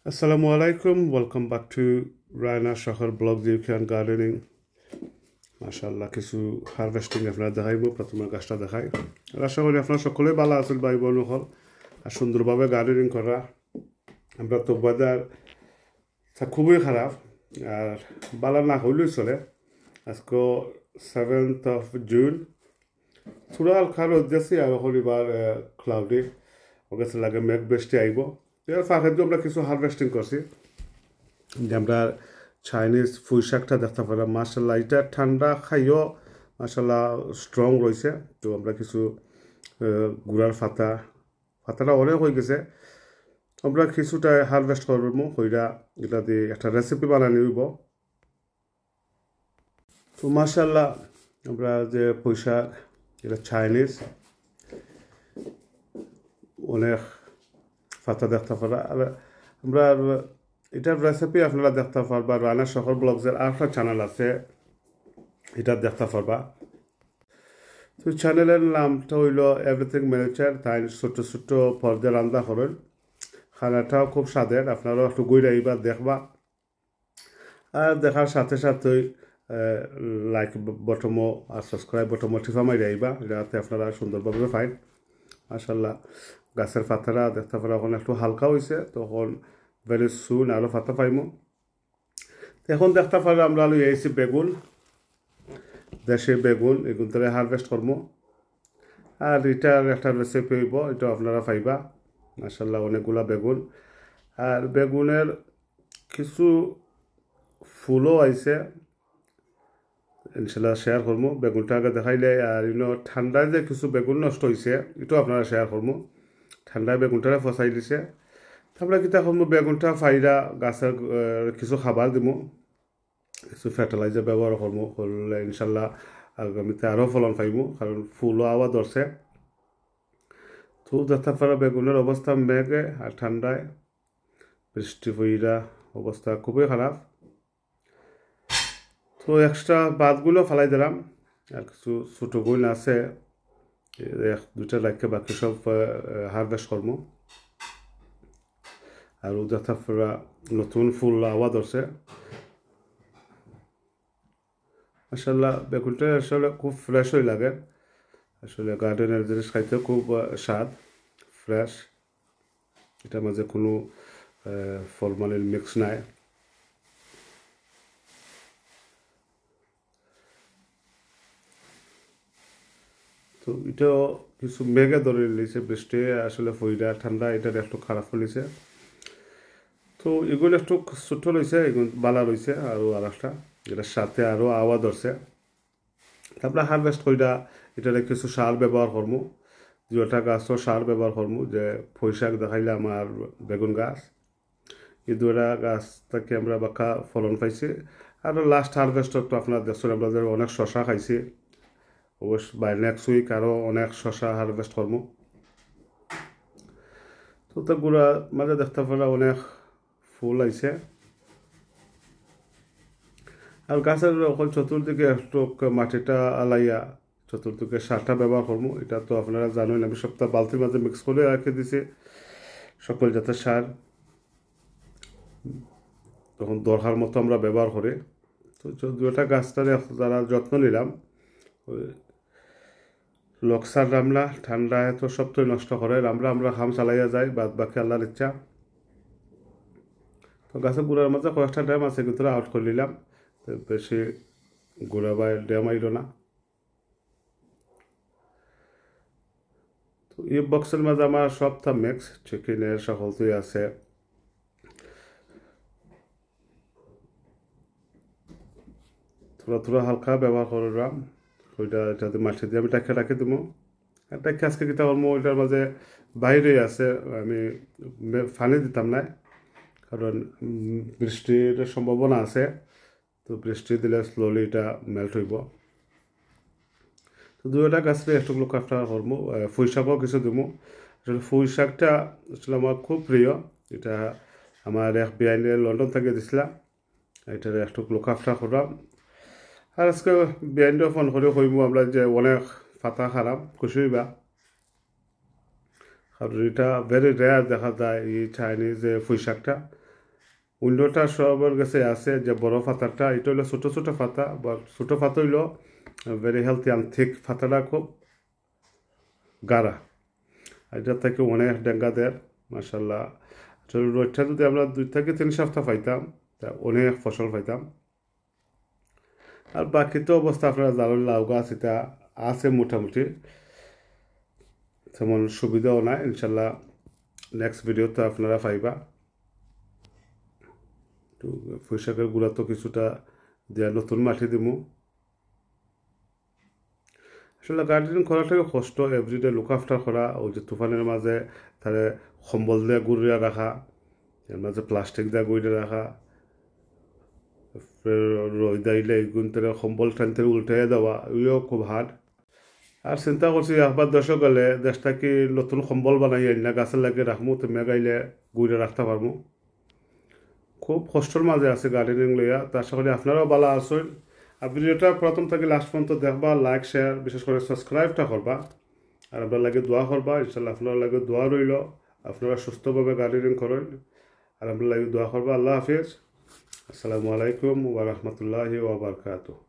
Assalamu alaikum. Welcome back to Rana Shahar Blog and Gardening. মাশাআল্লাহ কিছু harvesting আপনারা দেখাইব প্রথমে গাছটা দেখাই আশা করি আপনারা সকলে ভালো আছেন ভাই বোন হল আর সুন্দরভাবে গার্ডেনিং করা আমরা তো ওয়েদার খুবই খারাপ আর ভালো না হইলেও চলে আজকে 7th of June থোড়া হালকা রোদ দিয়েছি আর হলিবার ক্লাউডি ওকে লাগে মেঘ বৃষ্টি আইব এর ফাঁকে আমরা কিছু হারভেস্টিং করছি যে আমরা চাইনিজ পুঁই শাকটা দেখতে পারলাম মাশাআল্লাহ এটা ঠান্ডা খাইও মাশাআল্লাহ স্ট্রং রয়েছে তো আমরা কিছু গুড়ার পাতাটা অনেক হয়ে গেছে আমরা কিছুটা হারভেস্ট করবো হইরা এটা দিয়ে একটা রেসিপি বানানি হইব তো মাশাআল্লাহ আমরা যে পুঁই শাক এটা চাইনিজ অনেক পাতা দেখতে পারা আর আমরা এটার রেসিপি আপনারা দেখতে পারবা রানা শহর ব্লগসের আরেকটা চ্যানেল আছে এটা দেখতে পারবা তো চ্যানেলের নামটা হইল এভরিথিং ম্যানেজার তাই ছোট ছোট পর্দা রান্না করেন খানাটাও খুব স্বাদের আপনারাও একটু ঘুরে আইবা দেখবা আর দেখার সাথে সাথে লাইক বটমও আর সাবস্ক্রাইব বটমও টিপা মারি আইবা যাতে আপনারা সুন্দরভাবে পাইন মাশাআল্লাহ গাছের পাতারা দেখতে পারা এখন একটু হালকা হয়েছে তখন ভেরি সুন আরও পাতা পাইমো এখন দেখতে পারলে আমরা লই আইছি বেগুন দেশি বেগুন এগুন ধরে হারভেস্ট করবো আর এটার একটা রেসিপি হইব এটা আপনারা পাইবা মাশাআল্লাহ অনেকগুলা বেগুন আর বেগুনের কিছু ফুলও আইছে ইনশাল্লাহ শেয়ার করবো বেগুনটা আগে দেখাইলে আর ঠান্ডায় যে কিছু বেগুন নষ্ট হয়েছে এটাও আপনারা শেয়ার করবো ঠান্ডায় বেগুনটারে ফসাই দিছে আমরা কিতা করবো বেগুনটা ফাইরা গাছের কিছু খাবার দিব কিছু ফার্টিলাইজার ব্যবহার করবো করলে ইনশাল্লাহ আগামীতে আরও ফলন পাইব কারণ ফুলও আওয়া ধরছে তো দেখতে পারা বেগুনের অবস্থা মেঘে আর ঠান্ডায় বৃষ্টি পইরা অবস্থা খুবই খারাপ তো এক্সট্রা বাদগুলো ফালাই দিলাম আর কিছু ছোটো গুণ আছে দুইটা রাখে বাকি সব হারভেস্ট করবো আর দেখতে পারা নতুন ফুল আওয়া ধরছে মাশাআল্লাহ বেগুনটা আসলে খুব ফ্রেশ হয়ে লাগে আসলে গার্ডেনের জিনিস খাইতে খুব স্বাদ ফ্রেশ এটার মাঝে কোনো ফলমালিন মিক্স নাই তো এটাও কিছু মেঘে ধরে নিয়েছে বৃষ্টি আসলে ফইরা ঠান্ডা এটার একটু খারাপ হয়েছে তো এগুলো একটু ছোট রয়েছে এগুলো বালা রয়েছে আরও আর একটা এটার সাথে আরও আওয়া ধরছে তারপরে হারভেস্ট কইরা এটারে কিছু সার ব্যবহার করবো দুটা গাছও সার ব্যবহার করবো যে পুঁই শাক দেখাইলে আমার বেগুন গাছ এই দুটা গাছ থেকে আমরা বাঁকা ফলন পাইছি আর লাস্ট হারভেস্টর তো আপনার দেখছেন আমরা অনেক শশা খাইছি অবশ্য বাই নেক্সট উইক আরও অনেক শশা হারভেস্ট করবো তো তো গুড়া মাঝে দেখতে পারা অনেক ফুল আইছে আর গাছের এখন চতুর্দিকে একটু মাটিটা আলাইয়া চতুর্দিকে সারটা ব্যবহার করবো এটা তো আপনারা জানেন আমি সপ্তাহ বালতির মাঝে মিক্স করে রেখে দিছি সকল জাতের সার তখন দরকার মতো আমরা ব্যবহার করি তো দুটা গাছটারে যারা যত্ন নিলাম লকসার রামলা ঠান্ডায় তো সবটাই নষ্ট করে আমরা খাম চালাইয়া যাই বাদ বাকি আল্লাহর ইচ্ছা তো গাছের গুঁড়ার মাঝে কয়েকটা ড্যাম আছে কিন্তু আউট করে নিলাম বেশি গুঁড়া বা ড্যাম আইল না তো এই বক্সের মাঝে আমার সবটা মিক্স চিকেনের সকলটাই আছে থোড়া হালকা ব্যবহার করলাম ওইটা এটাতে মাটি দিয়ে আমি টাকা রাখি দেবো আর টাকা আজকে কিতা করবো ওইটার মাঝে বাইরে আছে আমি ফানি দিতাম না কারণ বৃষ্টির সম্ভাবনা আছে তো বৃষ্টি দিলে স্লোলি এটা মেল্ট হইব তো দুইটা গাছটা একটু লোক একটা করবো পুঁই শাকও কিছু দেবো আসলে পুঁই শাকটা আসলে আমার খুব প্রিয় এটা আমার এক বিআইনে লন্ডন থেকে দিছিলাম এটার একটু লোক আফটা করলাম আর আজকে বিআইনটা ফোন করে কইব আমরা যে অনেক পাতা খারাপ খুশি হইবা কারণ এটা ভেরি রেয়ার দেখা যায় এই চাইনিজ পুঁই শাকটা উইন্ডোটা সবার কাছে আছে যে বড় পাতাটা, এটা হলো ছোটো ছোটো পাতা, বা ছোটো পাতা হইলো ভেরি হেলথি অ্যান্ড থিক, পাতাটা খুব গাঢ়া, এটা থেকে অনেক ডেঙ্গা দেয় মাসাল্লাহ। রোজটা যদি আমরা 2 থেকে 3 সপ্তাহ পাইতাম তা অনেক ফসল পাইতাম। আর বাকি তো অবস্থা আপনারা জানেন, লাউ গাছ এটা আছে মোটামুটি, তেমন সুবিধাও নাই। ইনশাল্লাহ নেক্সট ভিডিওতে আপনারা পাইবা। তো পুঁইশাকের গুঁড়া তো কিছুটা দিয়া নতুন মাটি দিমু। আসলে গার্ডেনিং করাটাকে কষ্ট, এভরিডে লুক আফটার করা, ওই যে তুফানের মাঝে তারে সম্বল দিয়ে গুড়িয়া রাখা, এর মাঝে প্লাস্টিক দিয়ে গুড়িয়ে রাখা, রইদাইলে এইগুন তারে সম্বল টানতে উল্টাইয়া দেওয়া, ওইও খুব হার্ড। আর চিন্তা করছি একবার দশক গেলে দেশটাকে নতুন সম্বল বানাই আইনা গাছের লাগে রাখমু, তুমি গাইলে গুড়িয়ে রাখতে পারবো। খুব কষ্টর মাঝে আছে গার্ডেনিং লইয়া, তো আশা করি আপনারাও ভালো আছেন। আর ভিডিওটা প্রথম থেকে লাস্ট পর্যন্ত দেখবা, লাইক শেয়ার বিশেষ করে সাবস্ক্রাইবটা করবা, আর আপনার লাগে দোয়া করবা। ইনশাল্লাহ আপনার লাগে দোয়া রইল, আপনারা সুস্থভাবে গার্ডেনিং করেন, আর আপনার লাগে দোয়া করবা। আল্লাহ হাফিজ, আসসালামু আলাইকুম ওয়া রাহমাতুল্লাহি ওয়া বারাকাতুহু।